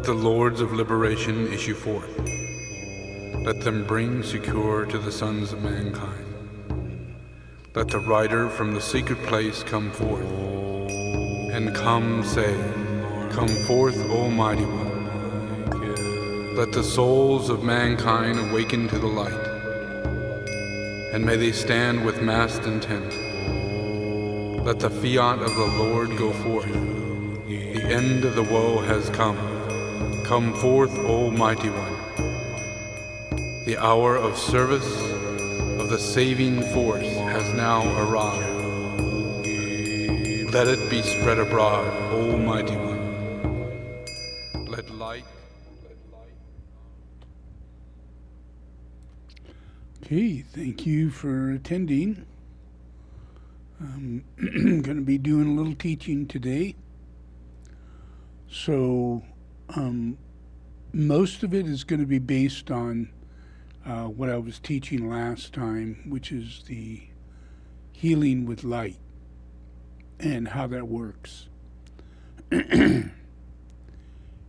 Let the lords of liberation issue forth. Let them bring succor to the sons of mankind. Let the rider from the secret place come forth, and come say, Come forth, O Mighty One. Let the souls of mankind awaken to the light, and may they stand with massed intent. Let the fiat of the Lord go forth. The end of the woe has come. Come forth, O Mighty One. The hour of service of the saving force has now arrived. Let it be spread abroad, O Mighty One. Let light. Okay, thank you for attending. I'm going to be doing a little teaching today. So, most of it is going to be based on what I was teaching last time, which is the healing with light and how that works. And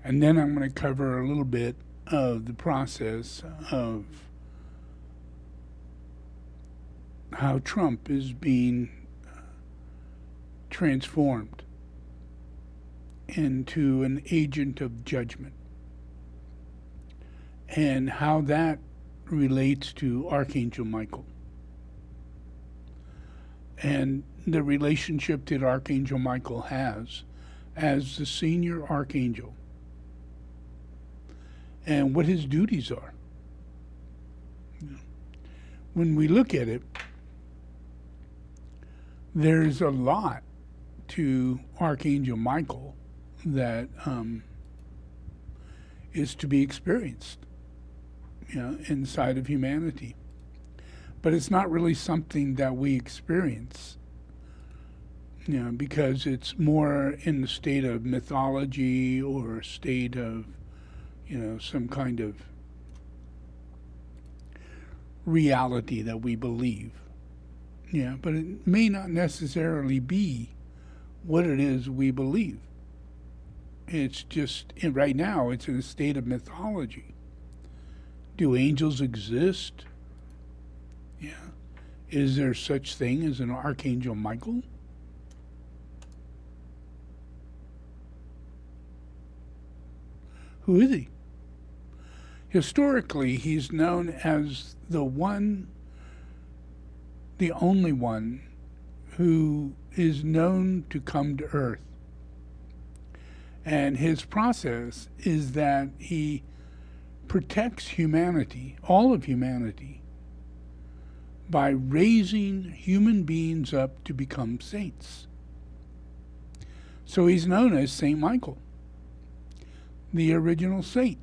then I'm going to cover a little bit of the process of how Trump is being transformed into an agent of judgment, and how that relates to Archangel Michael, and the relationship that Archangel Michael has as the senior archangel, and what his duties are. When we look at it, there's a lot to Archangel Michael that is to be experienced, inside of humanity. But it's not really something that we experience, because it's more in the state of mythology or a state of, some kind of reality that we believe. But it may not necessarily be what it is we believe. It's just, right now, it's in a state of mythology. Do angels exist? Is there such thing as an Archangel Michael? Who is he? Historically, he's known as the only one who is known to come to Earth. And his process is that he protects humanity, all of humanity, by raising human beings up to become saints. So he's known as Saint Michael, the original saint.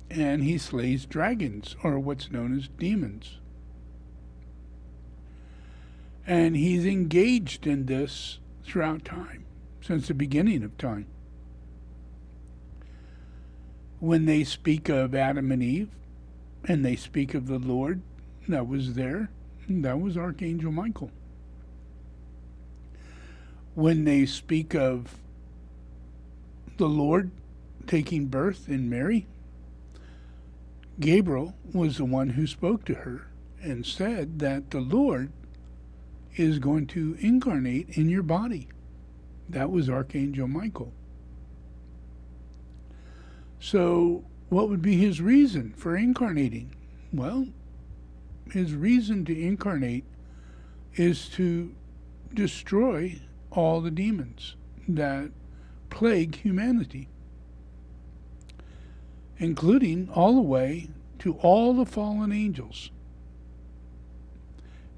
And he slays dragons, or what's known as demons. And he's engaged in this throughout time, since the beginning of time. When they speak of Adam and Eve, and they speak of the Lord that was there, that was Archangel Michael. When they speak of the Lord taking birth in Mary, Gabriel was the one who spoke to her and said that the Lord is going to incarnate in your body. That was Archangel Michael. So what would be his reason for incarnating? Well, his reason to incarnate is to destroy all the demons that plague humanity, including all the way to all the fallen angels.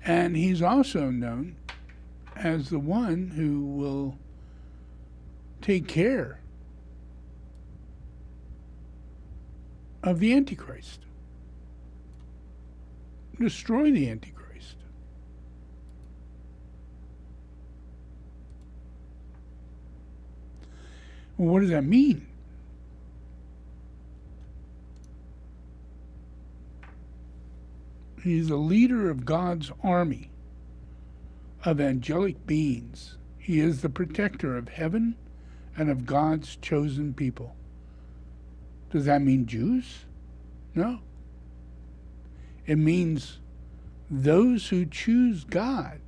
And he's also known as the one who will take care of the Antichrist, destroy the Antichrist. Well, what does that mean? He's the leader of God's army of angelic beings. He is the protector of heaven and of God's chosen people. Does that mean Jews? No. It means those who choose God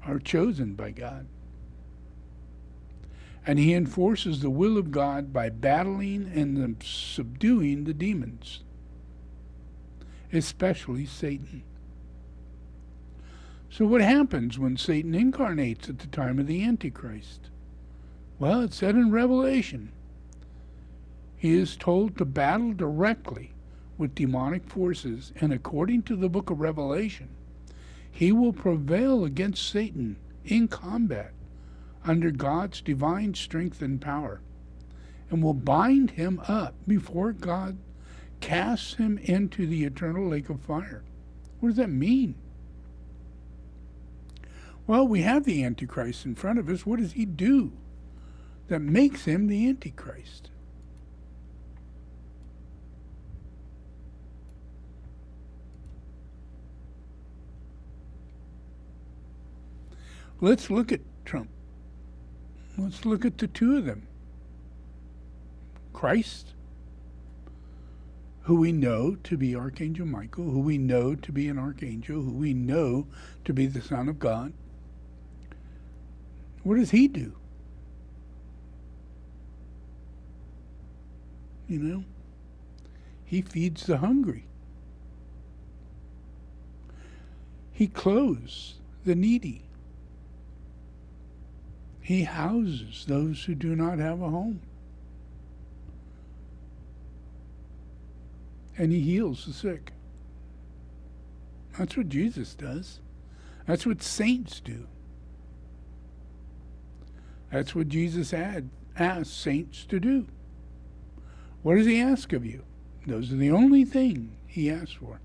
are chosen by God. And he enforces the will of God by battling and subduing the demons, especially Satan. So what happens when Satan incarnates at the time of the Antichrist? Well, it's said in Revelation. He is told to battle directly with demonic forces, and according to the book of Revelation, he will prevail against Satan in combat under God's divine strength and power, and will bind him up before God casts him into the eternal lake of fire. What does that mean? Well, we have the Antichrist in front of us. What does he do that makes him the Antichrist? Let's look at Trump. Let's look at the two of them. Christ, who we know to be Archangel Michael, who we know to be an archangel, who we know to be the Son of God. What does he do? You know, he feeds the hungry. He clothes the needy. He houses those who do not have a home. And he heals the sick. That's what Jesus does. That's what saints do. That's what Jesus asked saints to do. What does he ask of you? Those are the only thing he asks for.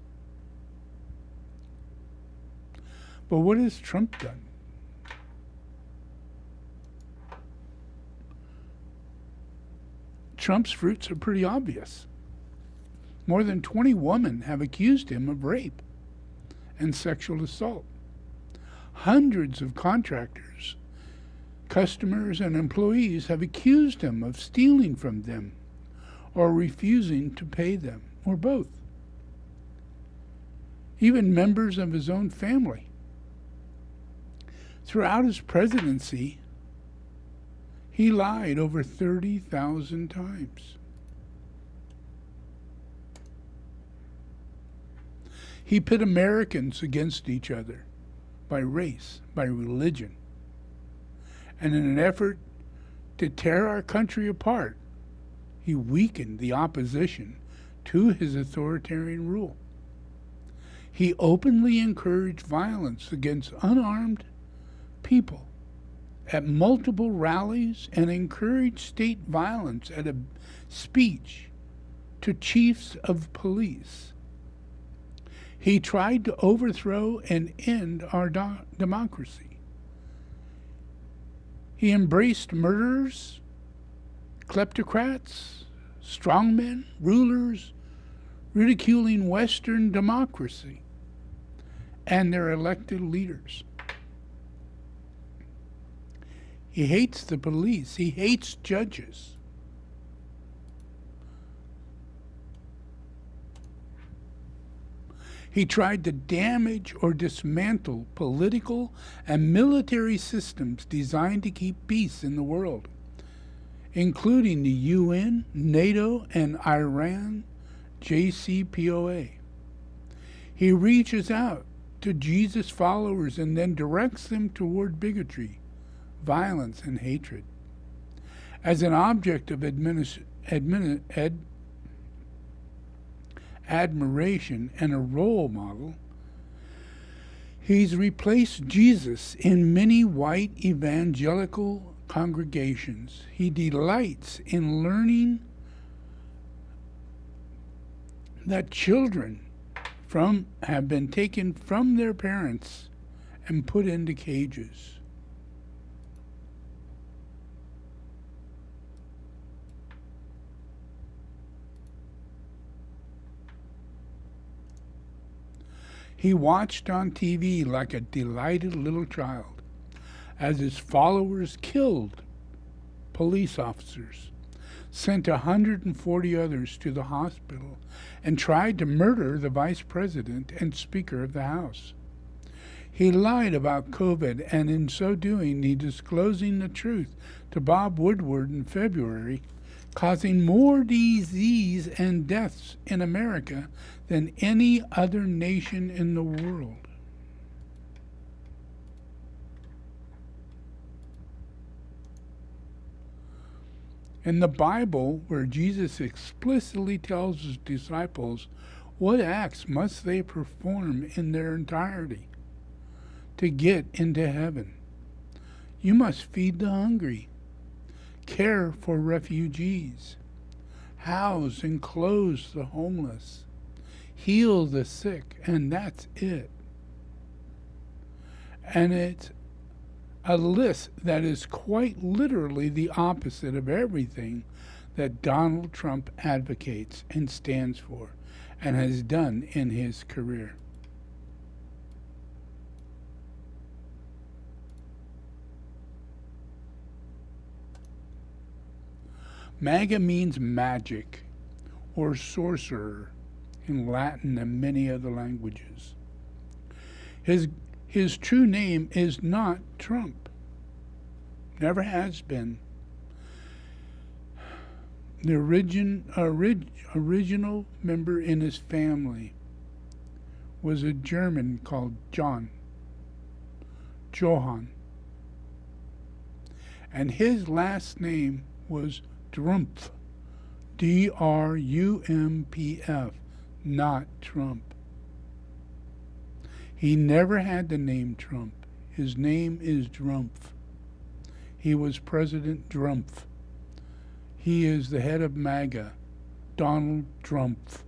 But what has Trump done? Trump's fruits are pretty obvious. More than 20 women have accused him of rape and sexual assault. Hundreds of contractors, customers, and employees have accused him of stealing from them or refusing to pay them, or both. Even members of his own family. Throughout his presidency, he lied over 30,000 times. He pit Americans against each other by race, by religion. And in an effort to tear our country apart, he weakened the opposition to his authoritarian rule. He openly encouraged violence against unarmed people at multiple rallies and encouraged state violence at a speech to chiefs of police. He tried to overthrow and end our democracy. He embraced murderers, kleptocrats, strongmen, rulers, ridiculing Western democracy and their elected leaders. He hates the police. He hates judges. He tried to damage or dismantle political and military systems designed to keep peace in the world, including the UN, NATO, and Iran JCPOA. He reaches out to Jesus' followers and then directs them toward bigotry, violence, and hatred. As an object of admiration and a role model, he's replaced Jesus in many white evangelical congregations. He delights in learning that children have been taken from their parents and put into cages. He watched on TV like a delighted little child as his followers killed police officers, sent 140 others to the hospital, and tried to murder the vice president and Speaker of the House. He lied about COVID, and in so doing, he disclosing the truth to Bob Woodward in February, causing more disease and deaths in America than any other nation in the world. In the Bible, where Jesus explicitly tells his disciples what acts must they perform in their entirety to get into heaven. You must feed the hungry, care for refugees, house and clothe the homeless, heal the sick, and that's it. And it's a list that is quite literally the opposite of everything that Donald Trump advocates and stands for and has done in his career. MAGA means magic or sorcerer in Latin and many other languages. His true name is not Trump. Never has been. The original member in his family was a German called Johann. And his last name was Drumpf, Drumpf, not Trump. He never had the name Trump. His name is Drumpf. He was President Drumpf. He is the head of MAGA, Donald Drumpf.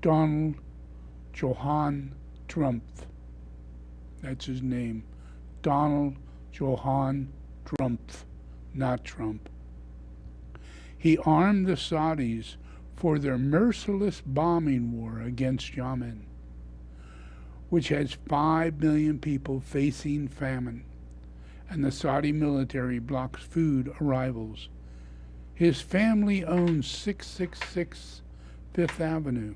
Donald Johann Drumpf. That's his name. Donald Johann Drumpf, not Trump. He armed the Saudis for their merciless bombing war against Yemen, which has 5 million people facing famine, and the Saudi military blocks food arrivals. His family owns 666 Fifth Avenue.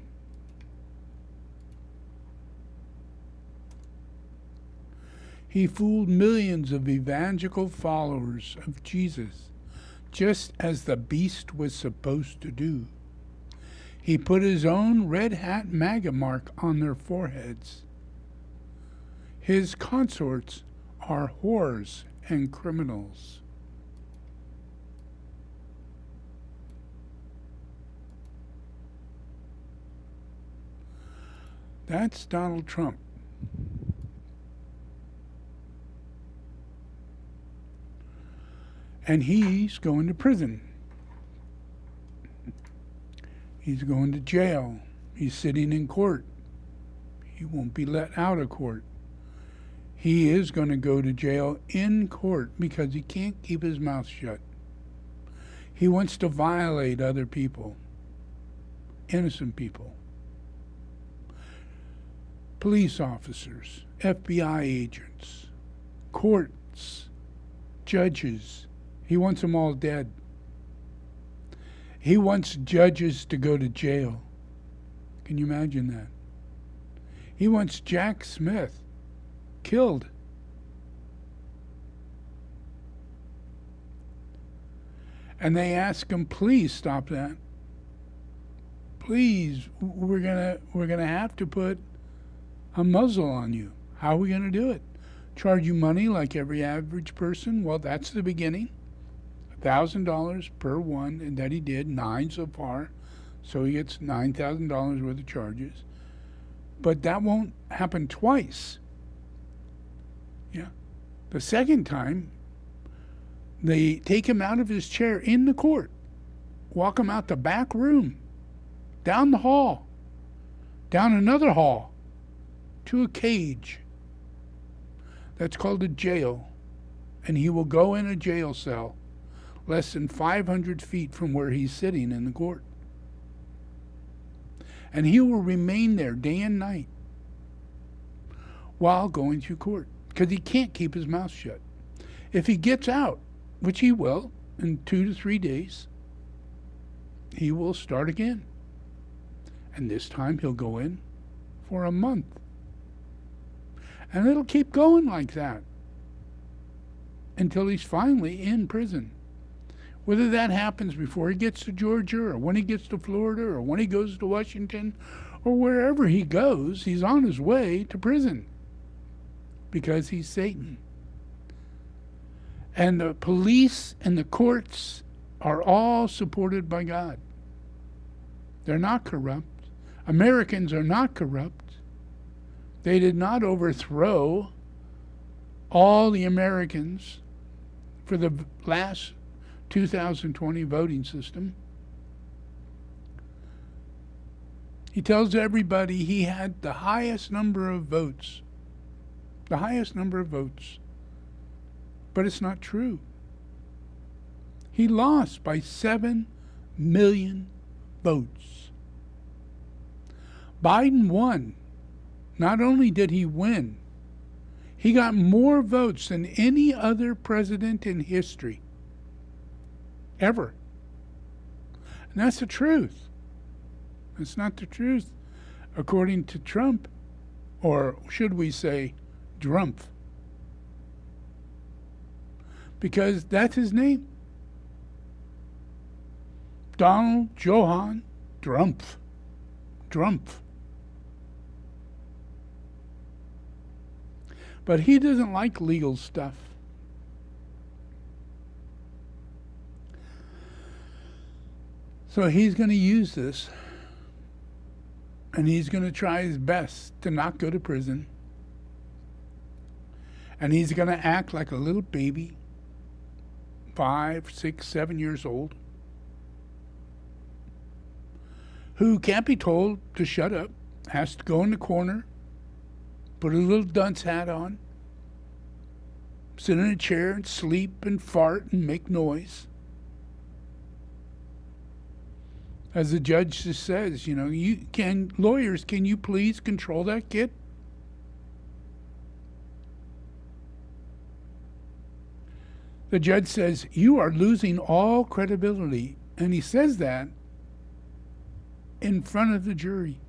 He fooled millions of evangelical followers of Jesus, just as the beast was supposed to do. He put his own red hat MAGA mark on their foreheads. His consorts are whores and criminals. That's Donald Trump. And he's going to prison. He's going to jail. He's sitting in court. He won't be let out of court. He is going to go to jail in court because he can't keep his mouth shut. He wants to violate other people, innocent people, police officers, FBI agents, courts, judges. He wants them all dead. He wants judges to go to jail. Can you imagine that? He wants Jack Smith killed. And they ask him, please stop that. Please, we're gonna have to put a muzzle on you. How are we gonna do it? Charge you money like every average person? Well, that's the beginning. $1,000 per one, and that he did, 9 so far. So he gets $9,000 worth of charges. But that won't happen twice. Yeah. The second time, they take him out of his chair in the court, walk him out the back room, down the hall, down another hall, to a cage. That's called a jail. And he will go in a jail cell less than 500 feet from where he's sitting in the court. And he will remain there day and night while going through court because he can't keep his mouth shut. If he gets out, which he will, in 2 to 3 days, he will start again. And this time he'll go in for a month. And it'll keep going like that until he's finally in prison. Whether that happens before he gets to Georgia or when he gets to Florida or when he goes to Washington or wherever he goes, he's on his way to prison because he's Satan. And the police and the courts are all supported by God. They're not corrupt. Americans are not corrupt. They did not overthrow all the Americans for the last 2020 voting system. He tells everybody he had the highest number of votes. The highest number of votes. But it's not true. He lost by 7 million votes. Biden won. Not only did he win, he got more votes than any other president in history. Ever. And that's the truth. It's not the truth according to Trump, or should we say Drumpf. Because that's his name. Donald Johann Drumpf. Drumpf. But he doesn't like legal stuff. So he's going to use this, and he's going to try his best to not go to prison. And he's going to act like a little baby, 5, 6, 7 years old, who can't be told to shut up, has to go in the corner, put a little dunce hat on, sit in a chair and sleep and fart and make noise. As the judge just says, lawyers, can you please control that kid? The judge says, you are losing all credibility. And he says that in front of the jury.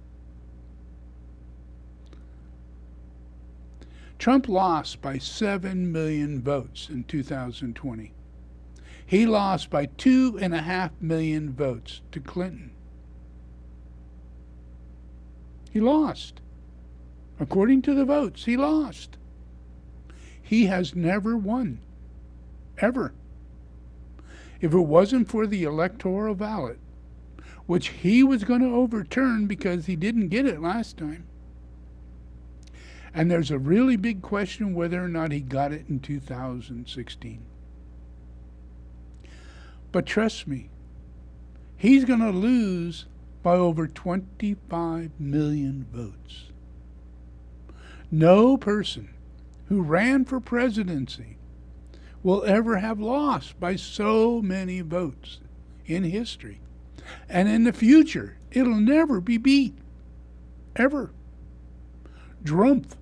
Trump lost by 7 million votes in 2020. He lost by 2.5 million votes to Clinton. He lost. According to the votes, he lost. He has never won. Ever. If it wasn't for the electoral ballot, which he was going to overturn because he didn't get it last time. And there's a really big question whether or not he got it in 2016. But trust me, he's going to lose by over 25 million votes. No person who ran for presidency will ever have lost by so many votes in history. And in the future, it'll never be beat. Ever. Drumpf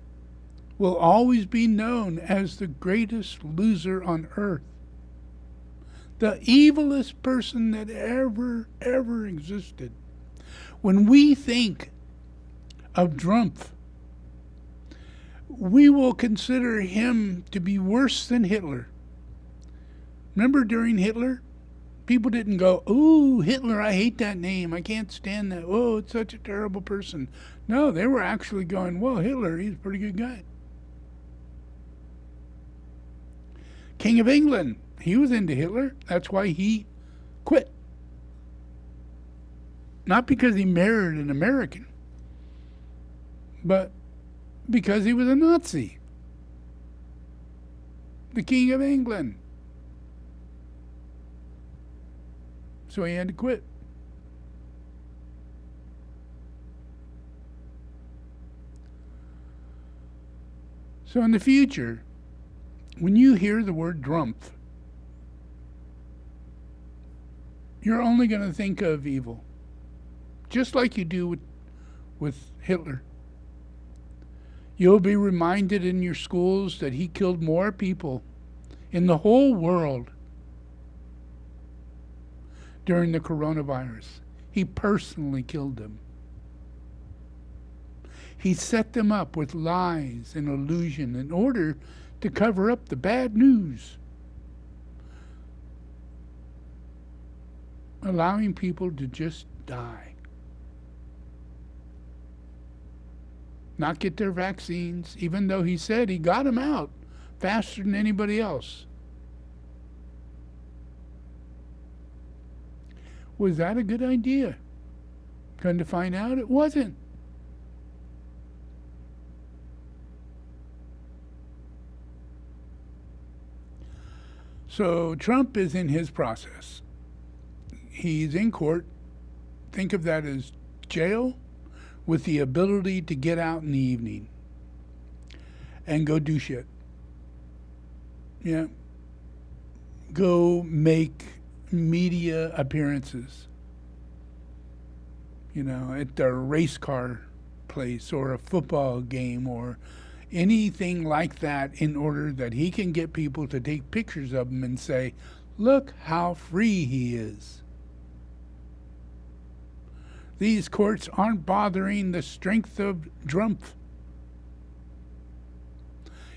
will always be known as the greatest loser on earth. The evilest person that ever existed. When we think of Drumpf, we will consider him to be worse than Hitler. Remember during Hitler? People didn't go, ooh, Hitler, I hate that name. I can't stand that. Oh, it's such a terrible person. No, they were actually going, well, Hitler, he's a pretty good guy. King of England, he was into Hitler. That's why he quit. Not because he married an American, but because he was a Nazi. The King of England. So he had to quit. So in the future, when you hear the word Drumpf, you're only going to think of evil. Just like you do with Hitler. You'll be reminded in your schools that he killed more people in the whole world during the coronavirus. He personally killed them. He set them up with lies and illusion in order to cover up the bad news, allowing people to just die, not get their vaccines, even though he said he got them out faster than anybody else. Was that a good idea? Come to find out, it wasn't. So Trump is in his process. He's in court. Think of that as jail with the ability to get out in the evening and go do shit. Yeah. Go make media appearances, at the race car place or a football game or anything like that, in order that he can get people to take pictures of him and say, look how free he is. These courts aren't bothering the strength of Trump.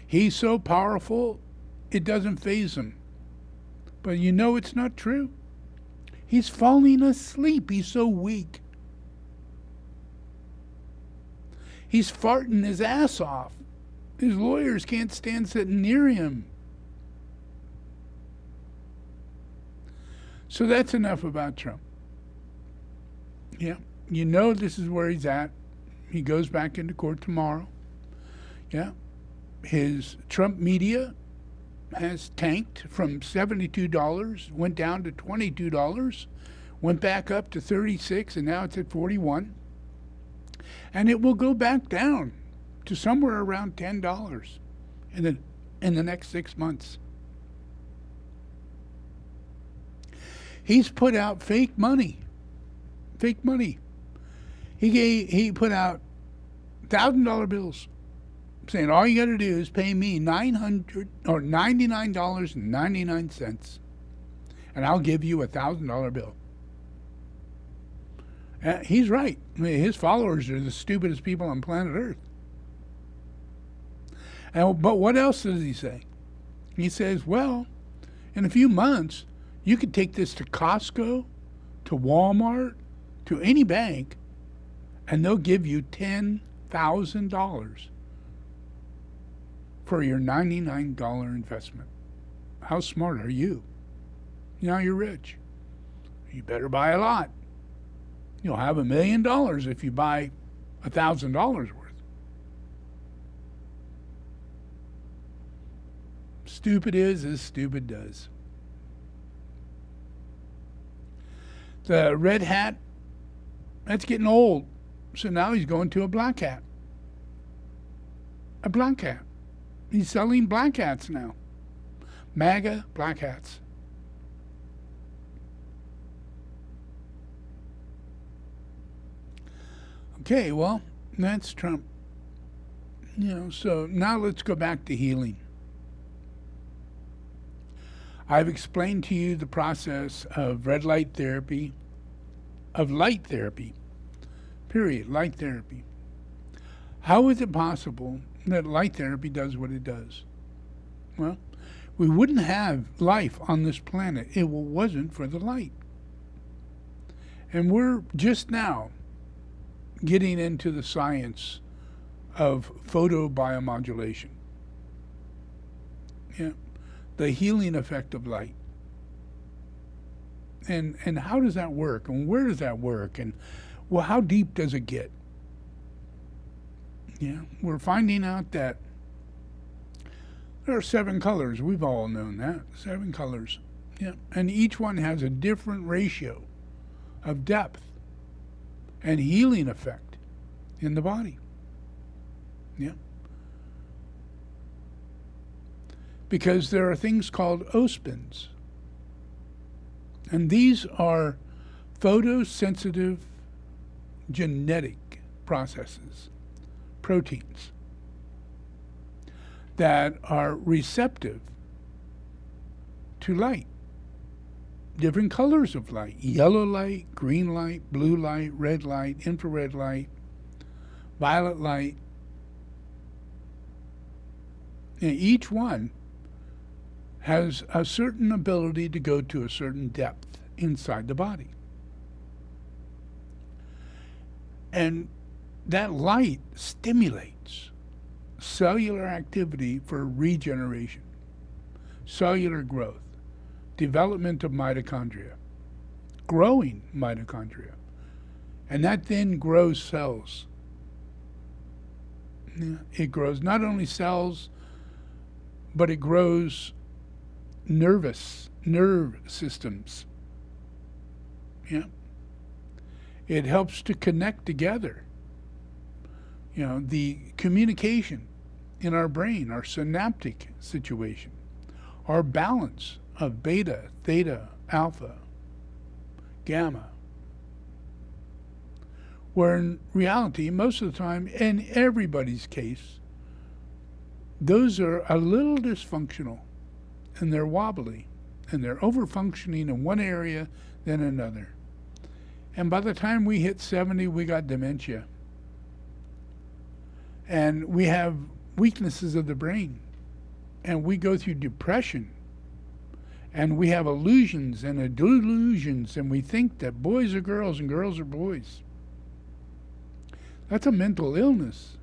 He's so powerful, it doesn't faze him. But it's not true. He's falling asleep. He's so weak. He's farting his ass off. His lawyers can't stand sitting near him. So that's enough about Trump. Yeah, this is where he's at. He goes back into court tomorrow. Yeah, his Trump media has tanked from $72, went down to $22, went back up to 36, and now it's at 41. And it will go back down to somewhere around $10 in the next 6 months. He's put out fake money. Fake money. He put out $1,000 bills, saying all you got to do is pay me $99.99, and I'll give you a $1,000 bill. He's right. His followers are the stupidest people on planet Earth. But what else does he say? He says, well, in a few months, you could take this to Costco, to Walmart, to any bank, and they'll give you $10,000 for your $99 investment. How smart are you? Now you're rich. You better buy a lot. You'll have $1 million if you buy $1,000 worth. Stupid is as stupid does. The red hat, that's getting old. So now he's going to a black hat. A black hat. He's selling black hats now. MAGA black hats. Okay, well, that's Trump. So now let's go back to healing. I've explained to you the process of red light therapy, of light therapy, period, light therapy. How is it possible that light therapy does what it does? Well, we wouldn't have life on this planet if it wasn't for the light. And we're just now getting into the science of photobiomodulation. Yeah. The healing effect of light. And how does that work? And where does that work? And well, how deep does it get? Yeah, we're finding out that there are 7 colors. We've all known that. 7 colors. Yeah. And each one has a different ratio of depth and healing effect in the body. Yeah. Because there are things called ospins. And these are photosensitive genetic processes, proteins, that are receptive to light. different colors of light: yellow light, green light, blue light, red light, infrared light, violet light. And each one has a certain ability to go to a certain depth inside the body. And that light stimulates cellular activity for regeneration, cellular growth, development of mitochondria, growing mitochondria. And that then grows cells. Yeah, it grows not only cells, but it grows nerve systems. Yeah. It helps to connect together. The communication in our brain, our synaptic situation, our balance of beta, theta, alpha, gamma. Where in reality, most of the time, in everybody's case, those are a little dysfunctional, and they're wobbly, and they're over-functioning in one area than another. And by the time we hit 70, we got dementia. And we have weaknesses of the brain. And we go through depression. And we have illusions and delusions, and we think that boys are girls and girls are boys. That's a mental illness.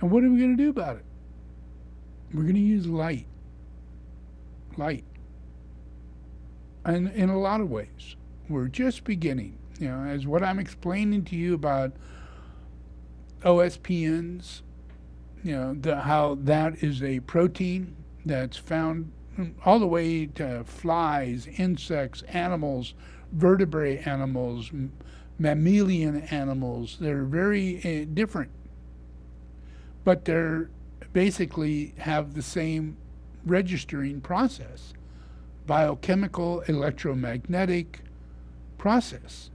And what are we going to do about it? We're going to use light. Light. And in a lot of ways. We're just beginning. As what I'm explaining to you about OSPNs, how that is a protein that's found all the way to flies, insects, animals, vertebrate animals, mammalian animals. They're very different. But they're basically have the same registering process, biochemical, electromagnetic process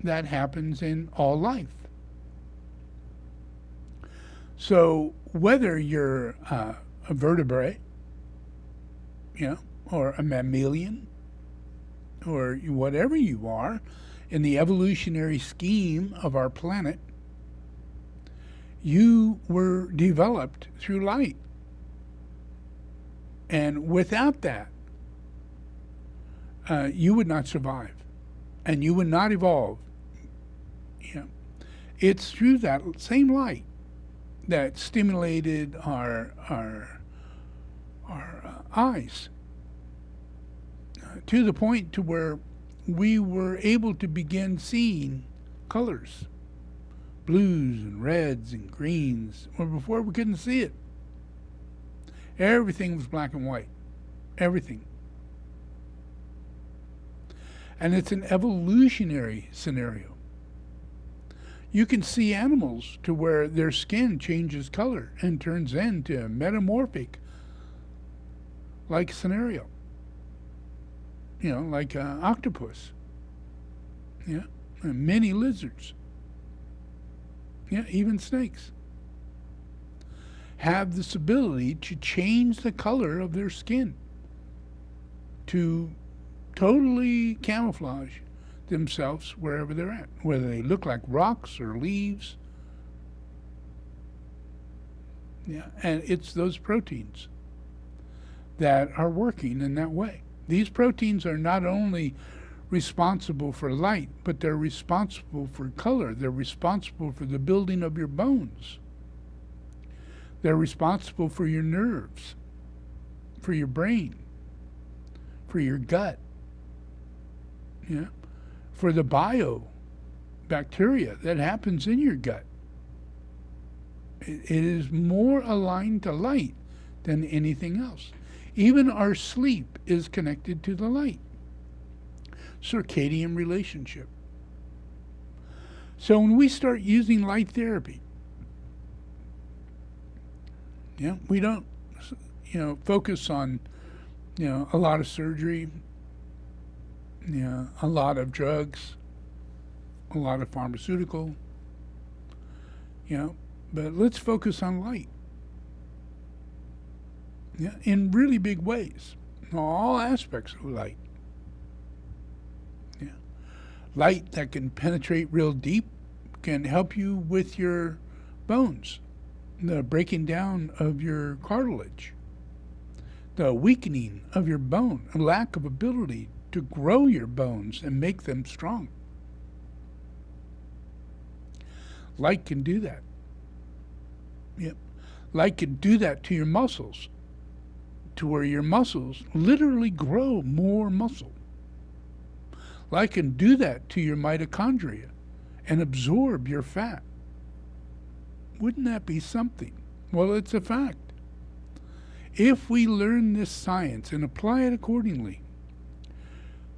that happens in all life. So whether you're a vertebrate, or a mammalian, or whatever you are in the evolutionary scheme of our planet, you were developed through light. And without that, you would not survive, and you would not evolve. It's through that same light that stimulated our eyes to the point to where we were able to begin seeing colors, blues and reds and greens, where before we couldn't see it. Everything was black and white. Everything. And it's an evolutionary scenario. You can see animals to where their skin changes color and turns into a metamorphic like scenario. Like an octopus. And many lizards. Even snakes have this ability to change the color of their skin to totally camouflage themselves wherever they're at, whether they look like rocks or leaves. And it's those proteins that are working in that way. These proteins are not only responsible for light, but they're responsible for color. They're responsible for the building of your bones. They're responsible for your nerves, for your brain, for your gut, for the bacteria that happens in your gut. It is more aligned to light than anything else. Even our sleep is connected to the light. Circadian relationship. So when we start using light therapy, we don't, focus on, a lot of surgery, a lot of drugs, a lot of pharmaceutical, but let's focus on light. Yeah, in really big ways. All aspects of light. Yeah. Light that can penetrate real deep can help you with your bones, the breaking down of your cartilage, the weakening of your bone, a lack of ability to grow your bones and make them strong. Light can do that. Yep. Light can do that to your muscles, to where your muscles literally grow more muscle. Light can do that to your mitochondria and absorb your fat. Wouldn't that be something? Well, it's a fact. If we learn this science and apply it accordingly,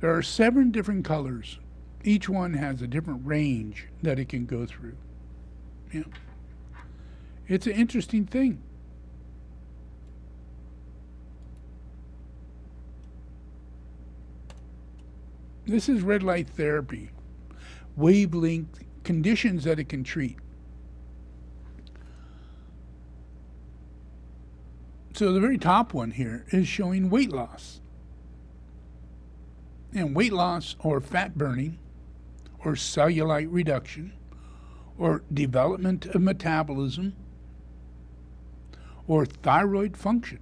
there are 7 different colors. Each one has a different range that it can go through. Yeah. It's an interesting thing. This is red light therapy, wavelength conditions that it can treat. So the very top one here is showing weight loss. And weight loss or fat burning or cellulite reduction or development of metabolism or thyroid function.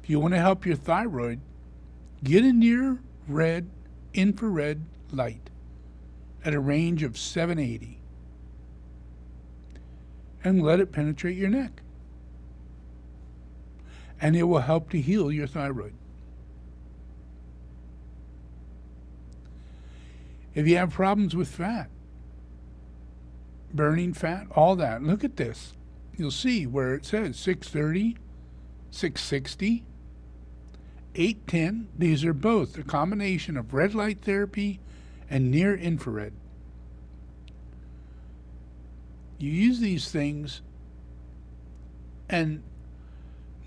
If you want to help your thyroid, get a near red infrared light at a range of 780 and let it penetrate your neck. And it will help to heal your thyroid. If you have problems with fat, burning fat, all that, look at this. You'll see where it says 630, 660, 810. These are both a combination of red light therapy and near infrared. You use these things and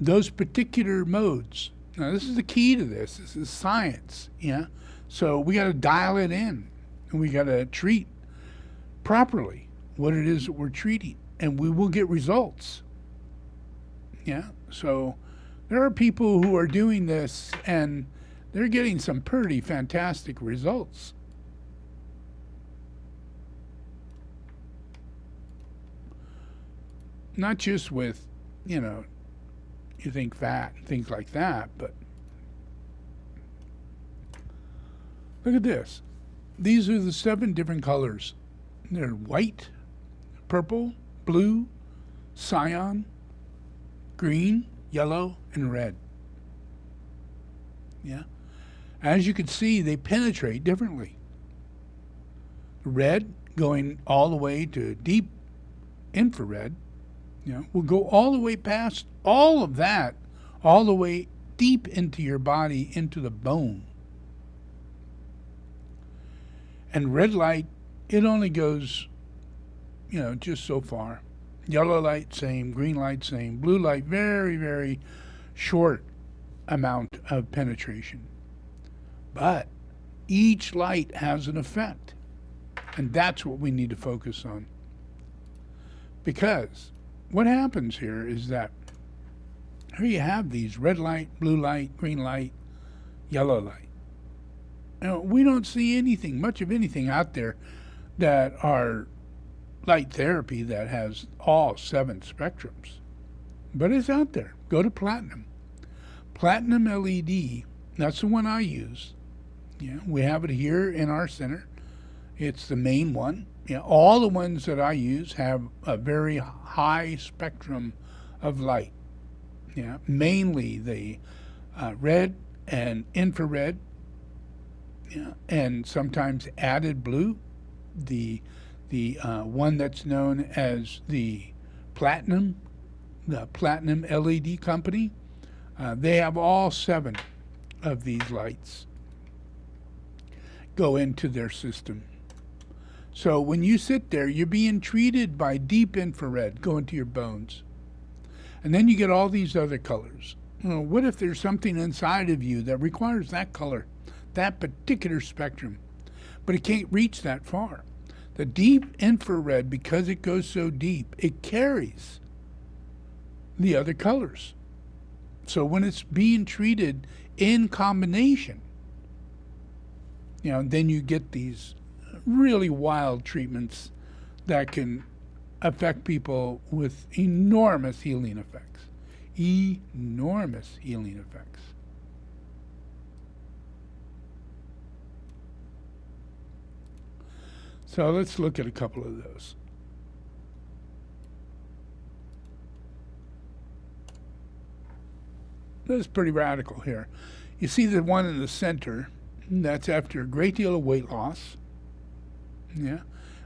those particular modes. Now, this is the key to this. This is science, yeah? So we got to dial it in, and we got to treat properly what it is that we're treating, and we will get results. Yeah? So there are people who are doing this, and they're getting some pretty fantastic results. Not just with, you think fat and things like that, but look at this. These are the 7 different colors. They're white, purple, blue, cyan, green, yellow, and red. Yeah. As you can see, they penetrate differently. Red going all the way to deep infrared. Will go all the way past all of that, all the way deep into your body, into the bone. And red light, it only goes, just so far. Yellow light, same. Green light, same. Blue light, very, very short amount of penetration. But each light has an effect. And that's what we need to focus on. Because what happens here is that here you have these red light, blue light, green light, yellow light. We don't see much of anything out there that are light therapy that has all 7 spectrums. But it's out there. Go to platinum. Platinum LED, that's the one I use. Yeah, we have it here in our center. It's the main one. All the ones that I use have a very high spectrum of light. Mainly the red and infrared, and sometimes added blue. The one that's known as the platinum LED company, they have all 7 of these lights go into their system. So when you sit there, you're being treated by deep infrared going to your bones. And then you get all these other colors. What if there's something inside of you that requires that color, that particular spectrum, but it can't reach that far? The deep infrared, because it goes so deep, it carries the other colors. So when it's being treated in combination, then you get these really wild treatments that can affect people with enormous healing effects. Enormous healing effects. So let's look at a couple of those. This is pretty radical here. You see the one in the center, that's after a great deal of weight loss,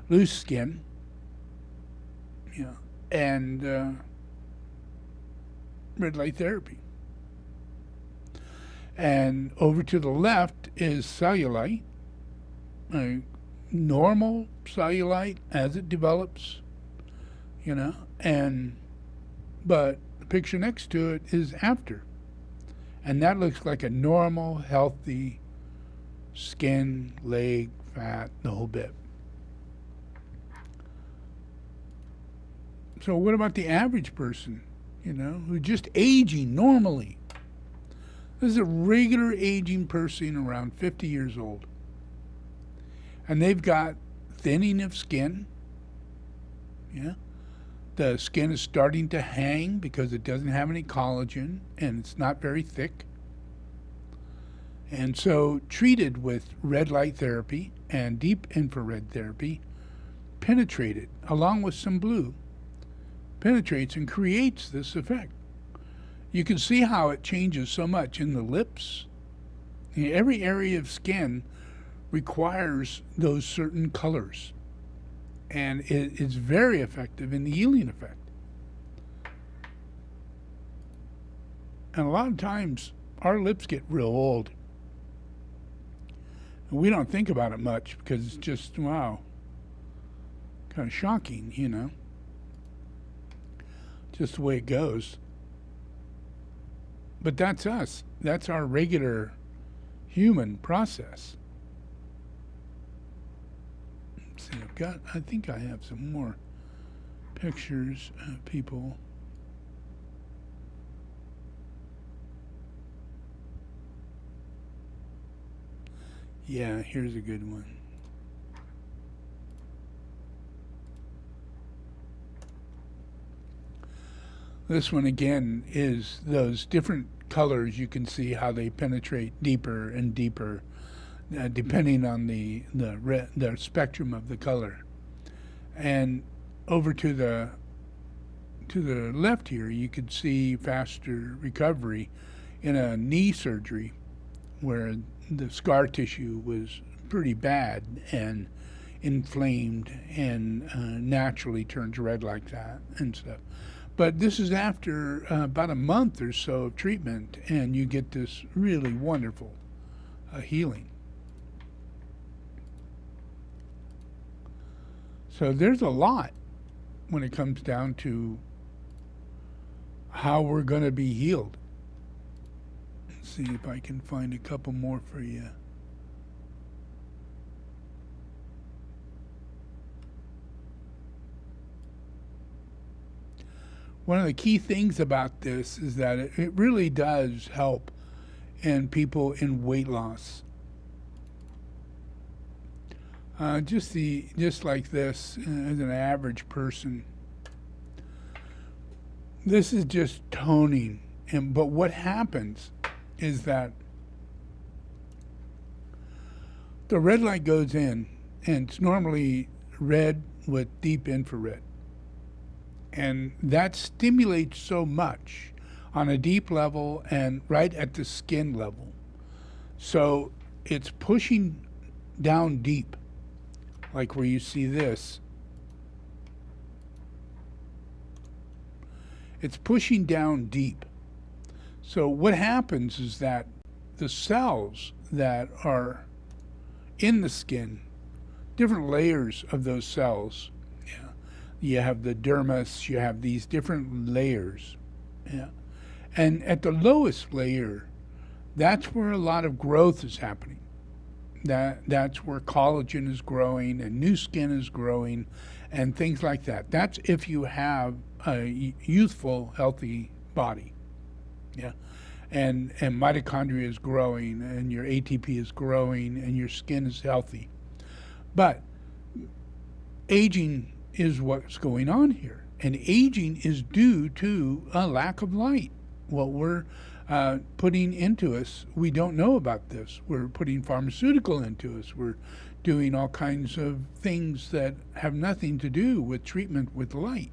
loose skin, and red light therapy. And over to the left is cellulite, normal cellulite as it develops, but the picture next to it is after. And that looks like a normal, healthy skin, leg, fat, the whole bit. So what about the average person, who's just aging normally? This is a regular aging person around 50 years old. And they've got thinning of skin. The skin is starting to hang because it doesn't have any collagen and it's not very thick. And so treated with red light therapy and deep infrared therapy, penetrated along with some blue, penetrates and creates this effect. You can see how it changes so much in the lips. Every area of skin requires those certain colors. And it's very effective in the healing effect. And a lot of times, our lips get real old. And we don't think about it much because it's just, wow, kind of shocking, just the way it goes. But that's us. That's our regular human process. See, I think I have some more pictures of people. Yeah, here's a good one. This one again is those different colors. You can see how they penetrate deeper and deeper. Depending on the spectrum of the color. And over to the left here, you could see faster recovery in a knee surgery where the scar tissue was pretty bad and inflamed and naturally turns red like that and stuff. But this is after about a month or so of treatment, and you get this really wonderful healing. So there's a lot when it comes down to how we're going to be healed. Let's see if I can find a couple more for you. One of the key things about this is that it really does help in people in weight loss. Just like this, as an average person, this is just toning. But what happens is that the red light goes in, and it's normally red with deep infrared. And that stimulates so much on a deep level and right at the skin level. So it's pushing down deep. Like where you see this, it's pushing down deep. So what happens is that the cells that are in the skin, different layers of those cells, you have the dermis, you have these different layers. And at the lowest layer, that's where a lot of growth is happening. That's where collagen is growing and new skin is growing and things like that. That's if you have a youthful, healthy body. Yeah. And mitochondria is growing, and your ATP is growing, and your skin is healthy. But aging is what's going on here. And aging is due to a lack of light. What we're putting into us, we don't know about this. We're putting pharmaceutical into us. We're doing all kinds of things that have nothing to do with treatment with light.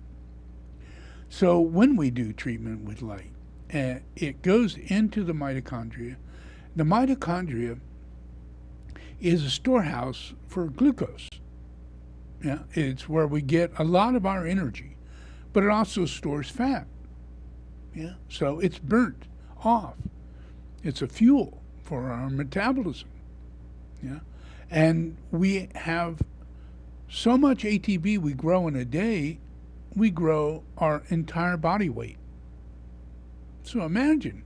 So when we do treatment with light, it goes into the mitochondria. The mitochondria is a storehouse for glucose. Yeah, it's where we get a lot of our energy, but it also stores fat. Yeah, so it's burnt off. It's a fuel for our metabolism. Yeah, and we have so much ATP we grow in a day, we grow our entire body weight. So imagine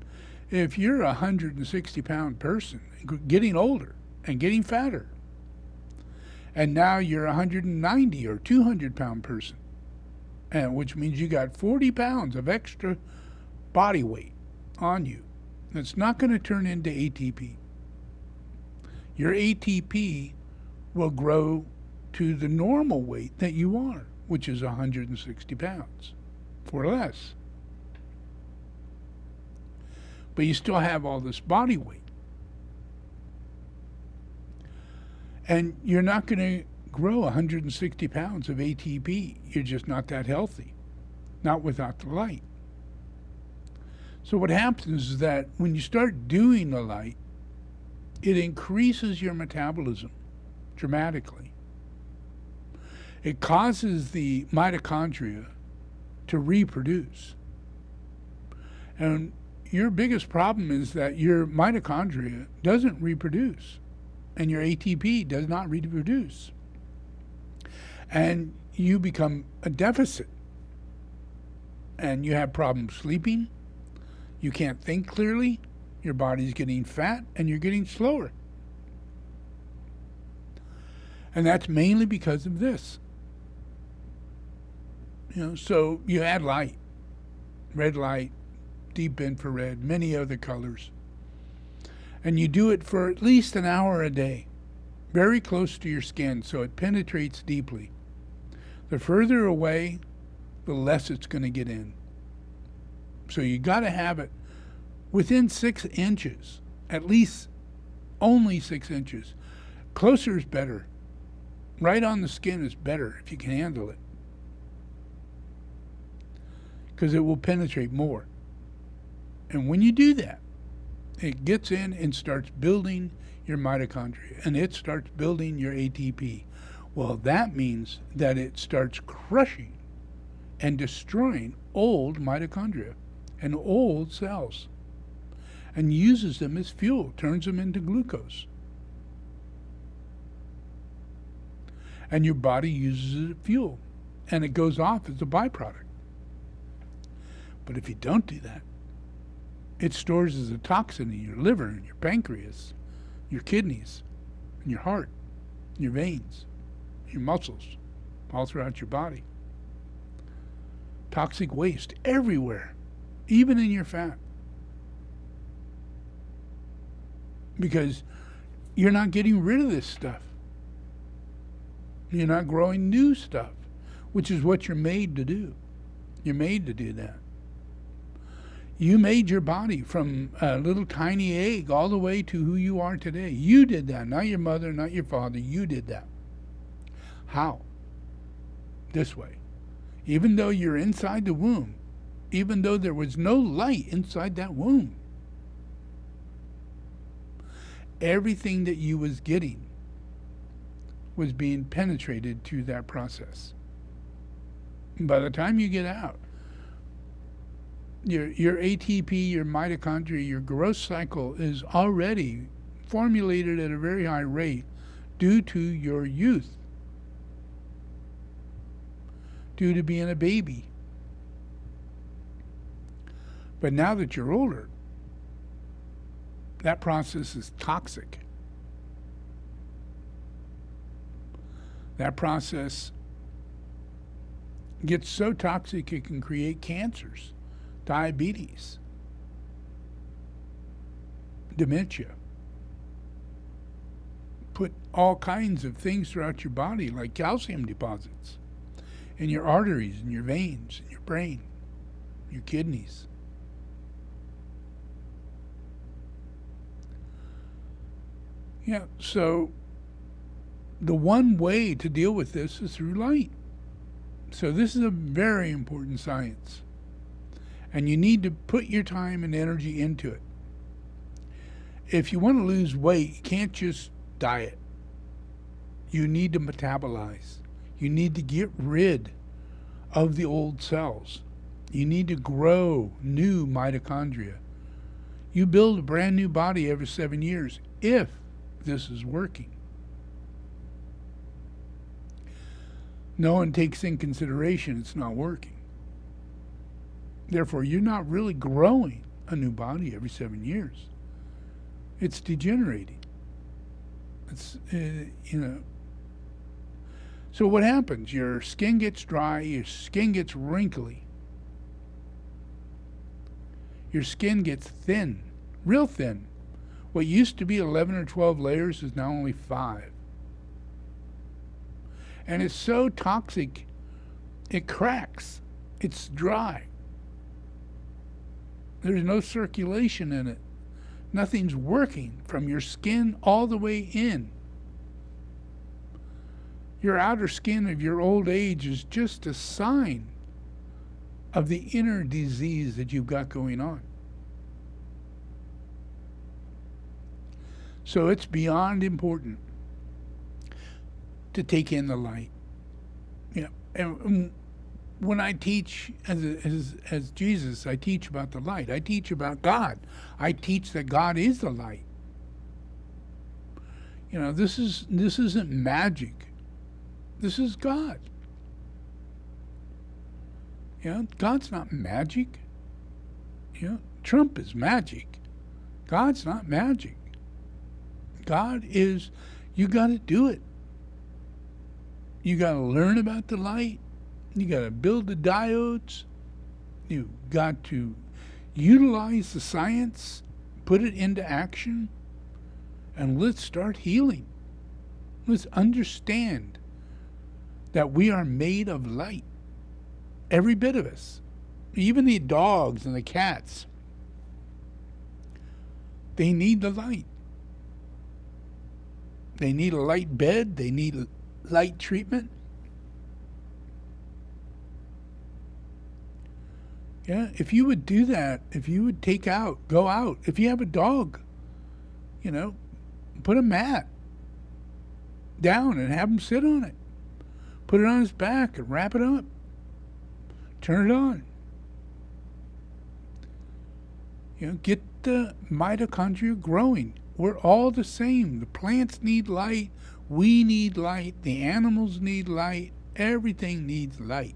if you're a 160-pound person getting older and getting fatter, and now you're a 190 or 200-pound person, and which means you got 40 pounds of extra body weight on you. That's not going to turn into ATP. Your ATP will grow to the normal weight that you are, which is 160 pounds, or less. But you still have all this body weight. And you're not going to grow 160 pounds of ATP. You're just not that healthy, not without the light. So what happens is that when you start doing the light, it increases your metabolism dramatically. It causes the mitochondria to reproduce. And your biggest problem is that your mitochondria doesn't reproduce, and your ATP does not reproduce. And you become a deficit, and you have problems sleeping. You can't think clearly. Your body's getting fat, and you're getting slower. And that's mainly because of this. So you add light, red light, deep infrared, many other colors. And you do it for at least an hour a day, very close to your skin, so it penetrates deeply. The further away, the less it's going to get in. So you got to have it within 6 inches, at least only 6 inches. Closer is better. Right on the skin is better if you can handle it, because it will penetrate more. And when you do that, it gets in and starts building your mitochondria, and it starts building your ATP. Well, that means that it starts crushing and destroying old mitochondria and old cells, and uses them as fuel, turns them into glucose. And your body uses it as fuel, and it goes off as a byproduct. But if you don't do that, it stores as a toxin in your liver and your pancreas, your kidneys, and your heart, your veins, your muscles, all throughout your body. Toxic waste everywhere, even in your fat. Because you're not getting rid of this stuff. You're not growing new stuff, which is what you're made to do. You're made to do that. You made your body from a little tiny egg all the way to who you are today. You did that, not your mother, not your father. You did that. How? This way. Even though you're inside the womb, even though there was no light inside that womb, everything that you was getting was being penetrated through that process. By the time you get out, your ATP, your mitochondria, your growth cycle is already formulated at a very high rate due to your youth, due to being a baby. But now that you're older, that process is toxic. That process gets so toxic it can create cancers, diabetes, dementia. Put all kinds of things throughout your body, like calcium deposits in your arteries, in your veins, in your brain, your kidneys. Yeah, so the one way to deal with this is through light. So this is a very important science. And you need to put your time and energy into it. If you want to lose weight, you can't just diet. You need to metabolize. You need to get rid of the old cells. You need to grow new mitochondria. You build a brand new body every 7 years if this is working. No one takes in consideration it's not working. Therefore, you're not really growing a new body every 7 years. It's degenerating. It's, So what happens? Your skin gets dry, your skin gets wrinkly. Your skin gets thin, real thin. What used to be 11 or 12 layers is now only 5. And it's so toxic, it cracks. It's dry. There's no circulation in it. Nothing's working from your skin all the way in. Your outer skin of your old age is just a sign of the inner disease that you've got going on. So it's beyond important to take in the light. Yeah, and when I teach as Jesus, I teach about the light. I teach about God. I teach that God is the light. This isn't magic. This is God. God's not magic. Trump is magic. God's not magic. God is, you got to do it. You got to learn about the light. You got to build the diodes. You got to utilize the science, put it into action, and let's start healing. Let's understand that we are made of light. Every bit of us. Even the dogs and the cats. They need the light. They need a light bed. They need light treatment. Yeah, if you would do that, if you would go out, if you have a dog, put a mat down and have him sit on it. Put it on his back and wrap it up. Turn it on. Get the mitochondria growing. We're all the same. The plants need light. We need light. The animals need light. Everything needs light.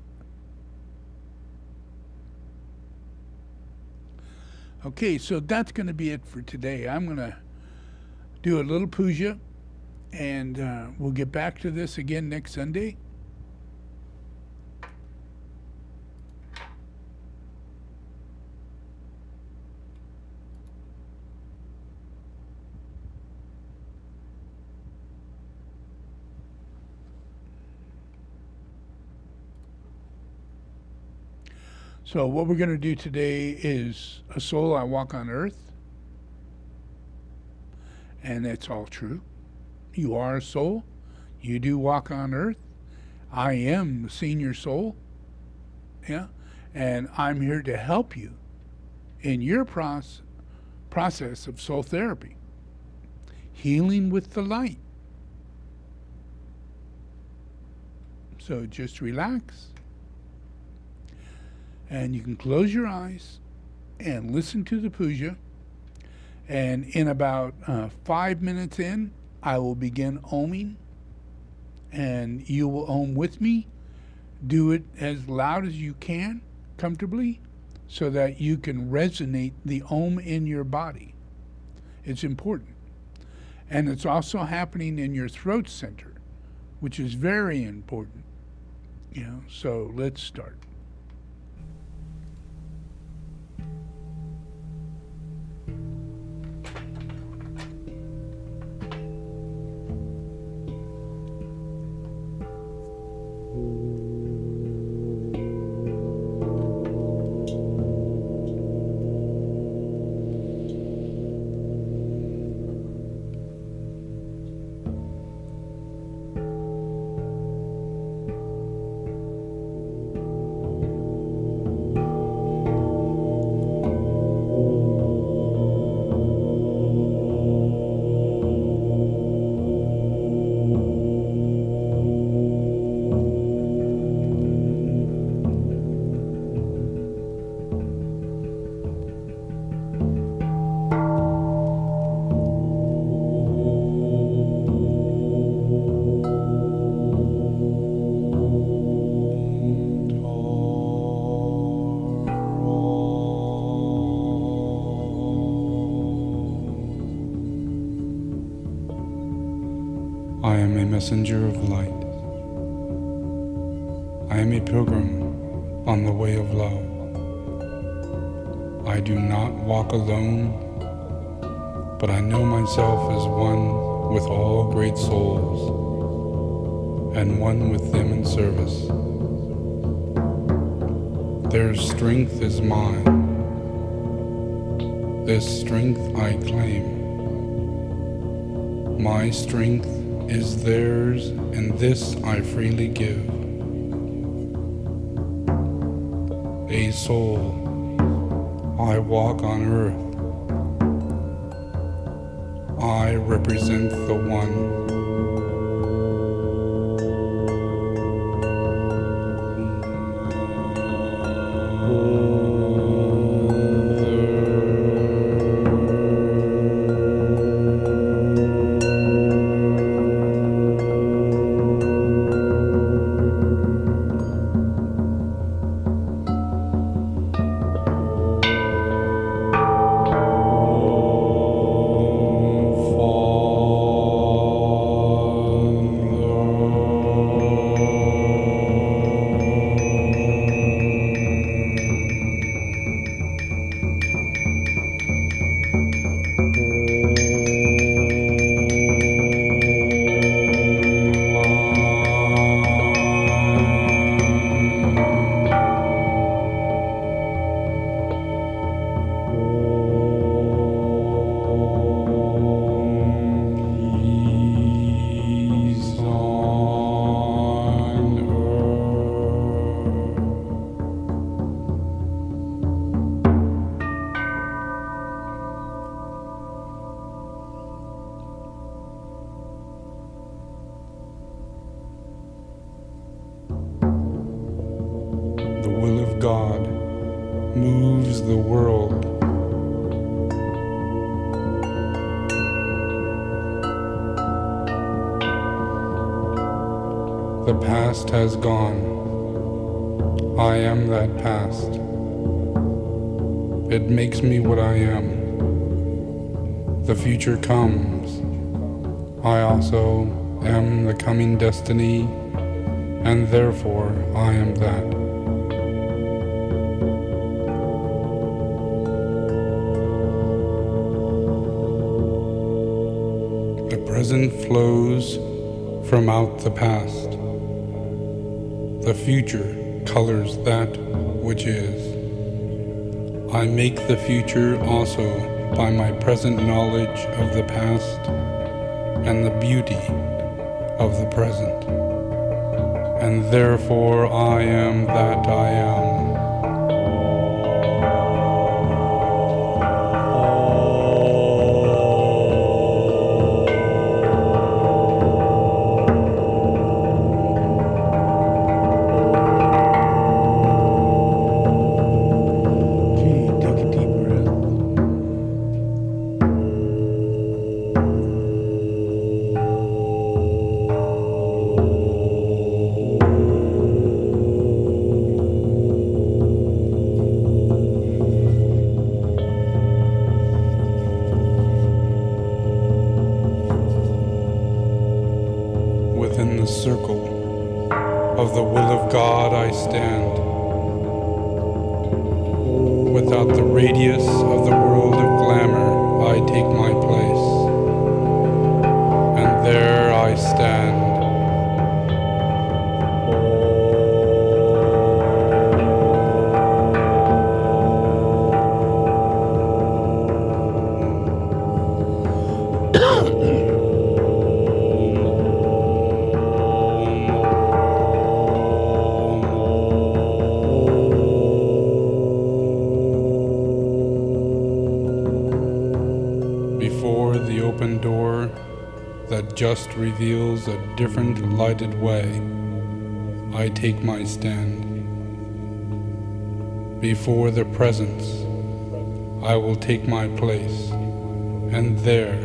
Okay, so that's going to be it for today. I'm going to do a little puja, and we'll get back to this again next Sunday. So what we're going to do today is a soul I walk on earth. And that's all true. You are a soul. You do walk on earth. I am the senior soul. Yeah. And I'm here to help you in your process of soul therapy. Healing with the light. So just relax. And you can close your eyes and listen to the puja. And in about 5 minutes in, I will begin oming. And you will om with me. Do it as loud as you can, comfortably, so that you can resonate the om in your body. It's important. And it's also happening in your throat center, which is very important. Yeah, so let's start. I am a messenger of light. I am a pilgrim on the way of love. I do not walk alone, but I know myself as one with all great souls, and one with them in service. Their strength is mine. This strength I claim. My strength is theirs, and this I freely give. A soul, I walk on earth. I represent the One. God moves the world. The past has gone. I am that past. It makes me what I am. The future comes. I also am the coming destiny, and therefore I am that. The present flows from out the past. The future colors that which is. I make the future also by my present knowledge of the past and the beauty of the present, and therefore I am that I am. Within the circle Of the will of God I stand. Without the radius of the world of glamour, I take my place. And there I stand. Before the open door that just reveals a different lighted way, I take my stand. Before the presence, I will take my place, and there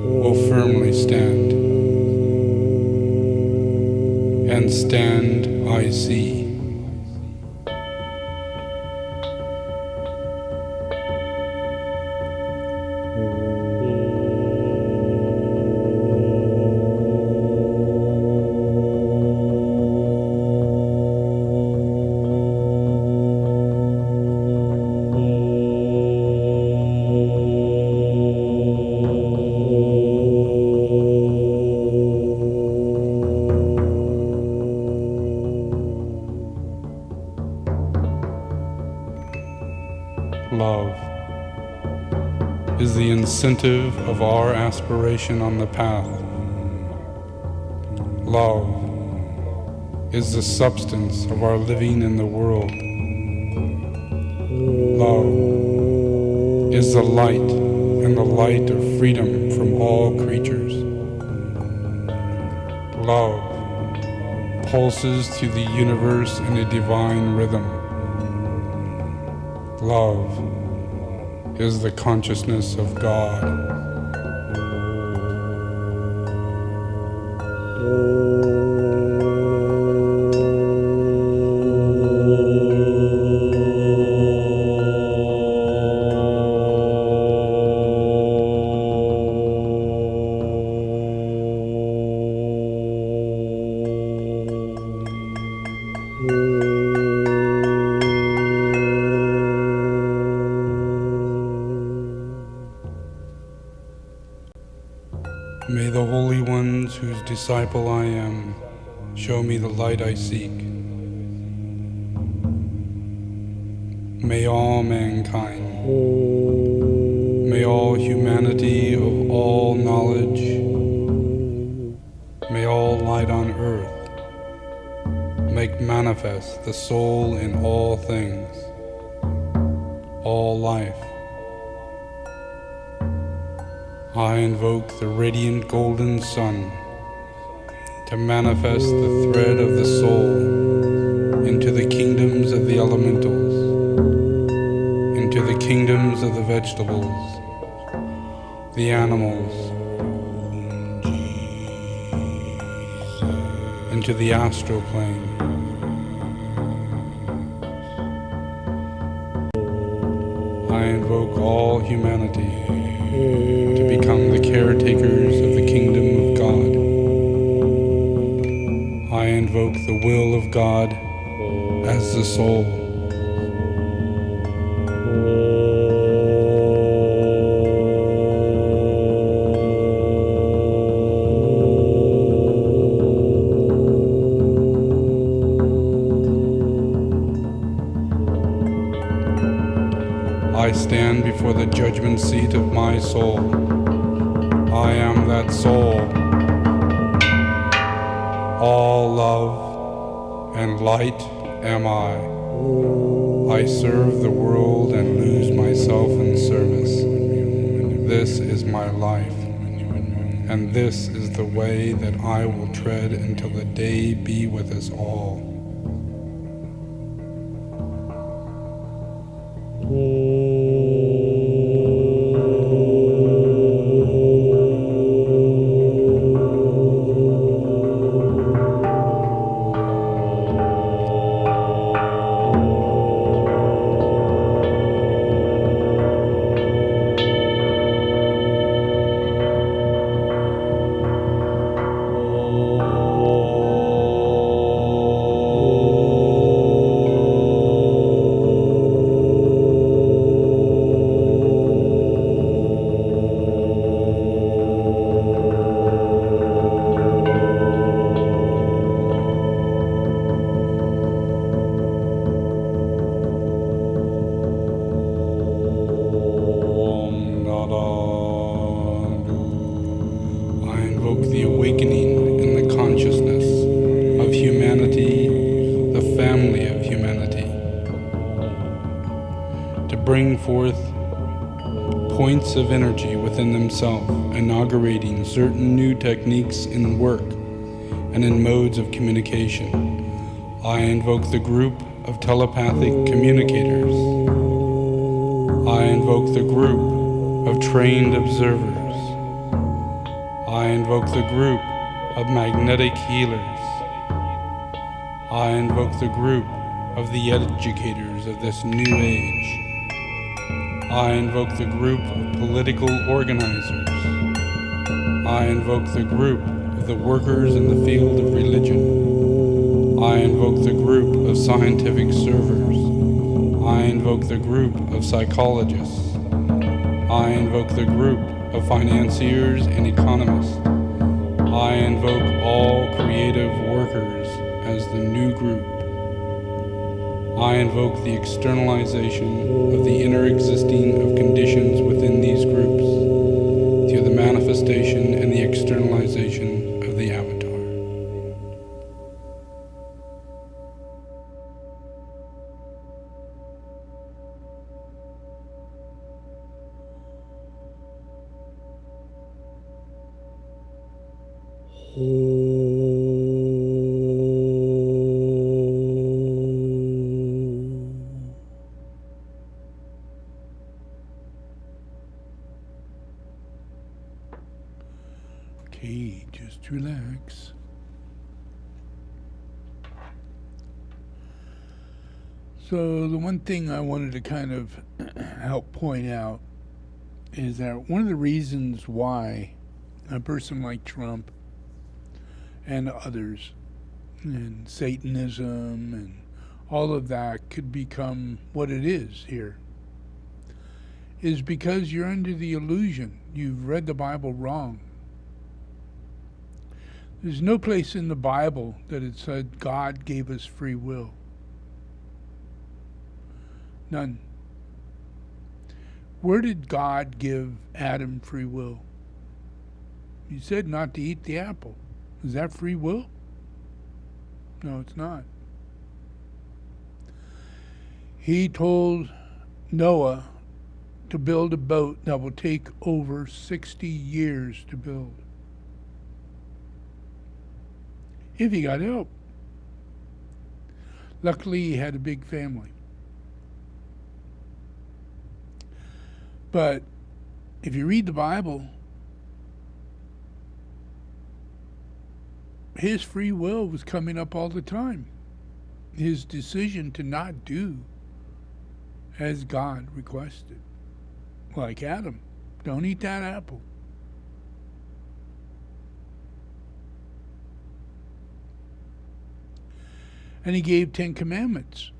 will firmly stand. And stand I see. Love is the incentive of our aspiration on the path. Love is the substance of our living in the world. Love is the light and the light of freedom from all creatures. Love pulses through the universe in a divine rhythm. Love is the consciousness of God. May the holy ones whose disciple I am show me the light I seek. May all mankind, may all humanity of all knowledge, may all light on earth make manifest the soul in all things, all life. I invoke the radiant golden sun to manifest the thread of the soul into the kingdoms of the elementals, into the kingdoms of the vegetables, the animals, into the astral plane. I invoke all humanity to become the caretakers of the kingdom of God. I invoke the will of God as the soul. I stand before the judgment seat of my soul. I am that soul. All love and light am I. I serve the world and lose myself in service. This is my life, and this is the way that I will tread until the day be with us all. bring forth points of energy within themselves, inaugurating certain new techniques in work and in modes of communication. I invoke the group of telepathic communicators. I invoke the group of trained observers. I invoke the group of magnetic healers. I invoke the group of the educators of this new age. I invoke the group of political organizers. I invoke the group of the workers in the field of religion. I invoke the group of scientific servers. I invoke the group of psychologists. I invoke the group of financiers and economists. I invoke all creative workers as the new group. I invoke the externalization of the inner existing of conditions within these groups through the manifestation and the externalization of the avatar. Okay, just relax. So the one thing I wanted to kind of help point out is that one of the reasons why a person like Trump and others and Satanism and all of that could become what it is here is because you're under the illusion. You've read the Bible wrong. There's no place in the Bible that it said God gave us free will. None. Where did God give Adam free will? He said not to eat the apple. Is that free will? No, it's not. He told Noah to build a boat that will take over 60 years to build, if he got help. Luckily, he had a big family. But if you read the Bible, his free will was coming up all the time. His decision to not do as God requested. Like Adam, don't eat that apple. And he gave 10 commandments.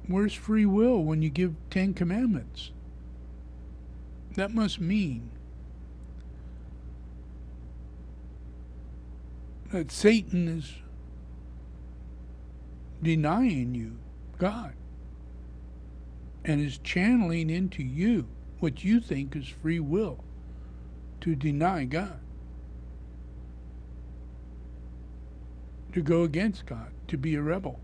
Where's free will when you give 10 commandments? That must mean that Satan is denying you God and is channeling into you what you think is free will to deny God, to go against God, to be a rebel.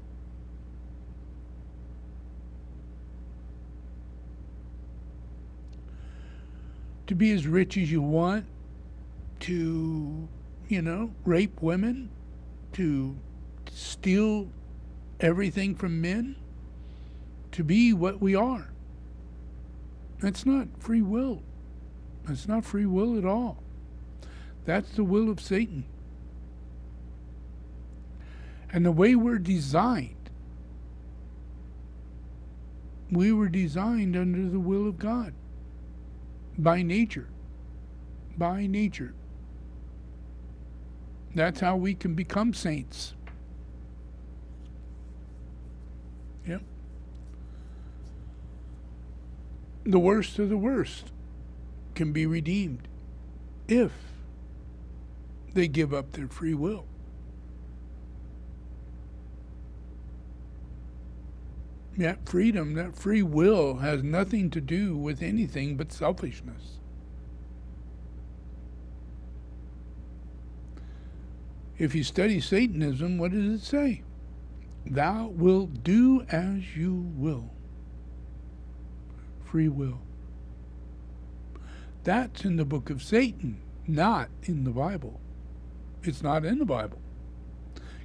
To be as rich as you want, to, rape women, to steal everything from men, to be what we are. That's not free will. That's not free will at all. That's the will of Satan. And the way we're designed, we were designed under the will of God. By nature. By nature. That's how we can become saints. Yep. The worst of the worst can be redeemed if they give up their free will. That freedom, that free will has nothing to do with anything but selfishness. If you study Satanism, what does it say? Thou wilt do as you will. free will. That's in the book of Satan, not in the Bible. It's not in the Bible.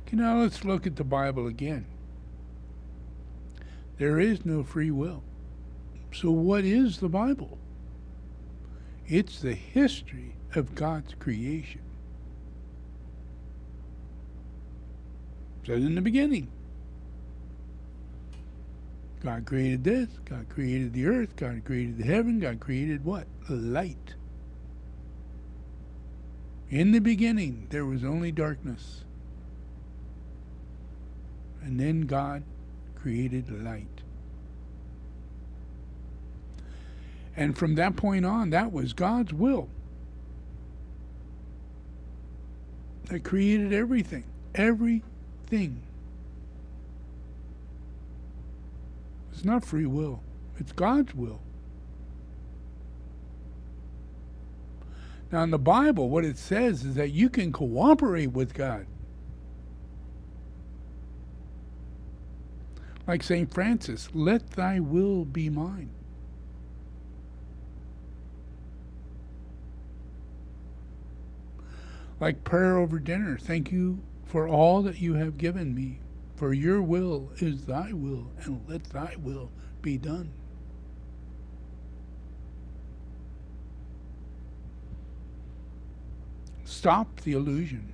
Okay, now let's look at the Bible again. There is no free will. So what is the Bible? It's the history of God's creation. It says in the beginning, God created this, God created the earth, God created the heaven, God created what? Light. In the beginning, there was only darkness. And then God created light. And from that point on, that was God's will that created everything. Everything. It's not free will. It's God's will. Now in the Bible, what it says is that you can cooperate with God. Like St. Francis, let thy will be mine. Like prayer over dinner, thank you for all that you have given me. For your will is thy will, and let thy will be done. Stop the illusion.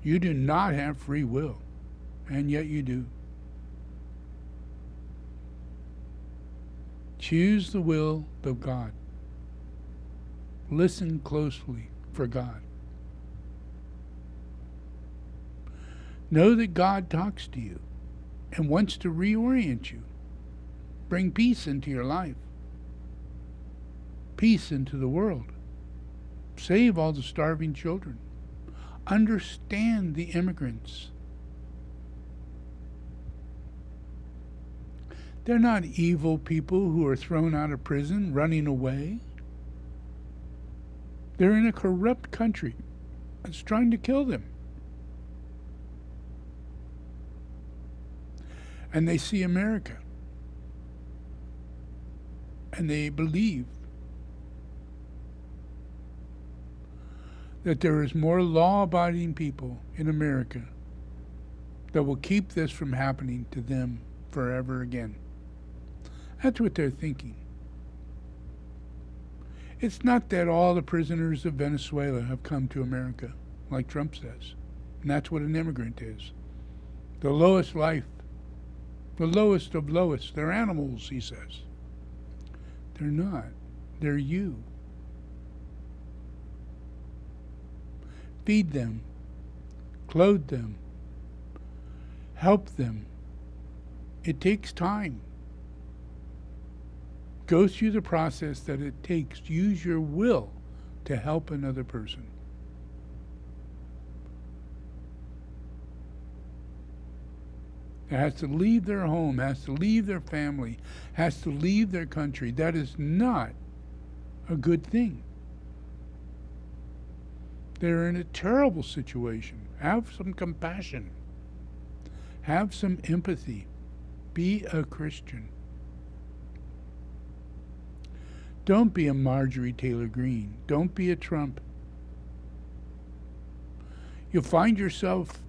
You do not have free will, and yet you do. Choose the will of God. Listen closely for God. Know that God talks to you and wants to reorient you, bring peace into your life, peace into the world, save all the starving children, understand the immigrants. They're not evil people who are thrown out of prison, running away. They're in a corrupt country that's trying to kill them. And they see America. And they believe that there is more law-abiding people in America that will keep this from happening to them forever again. That's what they're thinking. It's not that all the prisoners of Venezuela have come to America, like Trump says. And that's what an immigrant is. The lowest life. The lowest of lowest. They're animals, he says. They're not. They're you. Feed them. Clothe them. Help them. It takes time. Go through the process that it takes. Use your will to help another person. That has to leave their home, has to leave their family, has to leave their country. That is not a good thing. They're in a terrible situation. Have some compassion. Have some empathy. Be a Christian. Don't be a Marjorie Taylor Greene. Don't be a Trump. You'll find yourself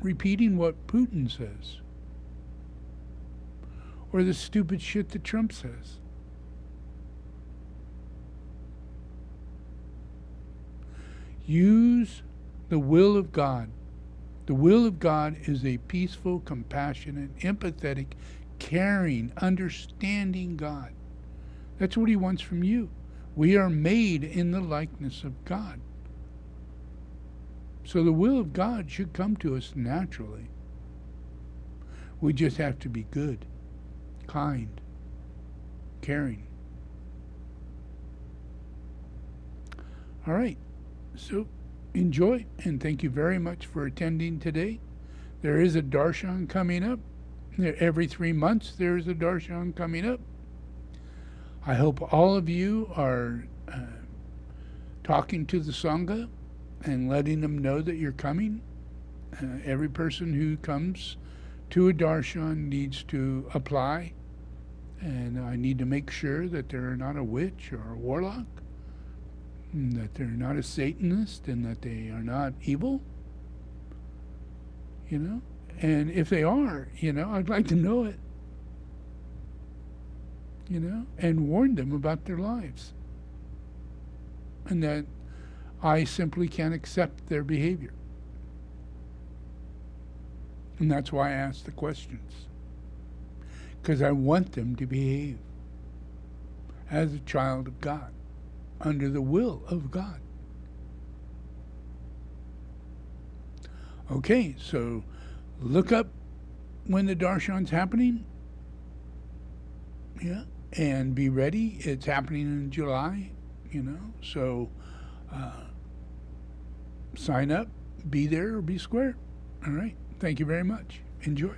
repeating what Putin says, or the stupid shit that Trump says. Use the will of God. The will of God is a peaceful, compassionate, empathetic, caring, understanding God. That's what he wants from you. We are made in the likeness of God. So the will of God should come to us naturally. We just have to be good, kind, caring. All right. So enjoy, and thank you very much for attending today. There is a darshan coming up. Every 3 months there is a darshan coming up. I hope all of you are talking to the Sangha and letting them know that you're coming. Every person who comes to a darshan needs to apply, and I need to make sure that they're not a witch or a warlock, and that they're not a Satanist, and that they are not evil, you know? And if they are, you know, I'd like to know it, you know, and warn them about their lives. And that I simply can't accept their behavior. And that's why I ask the questions. Because I want them to behave as a child of God, under the will of God. Okay, so look up when the darshan's happening. Yeah, and be ready. It's happening in July, you know. So sign up, be there or be square. All right. Thank you very much. Enjoy.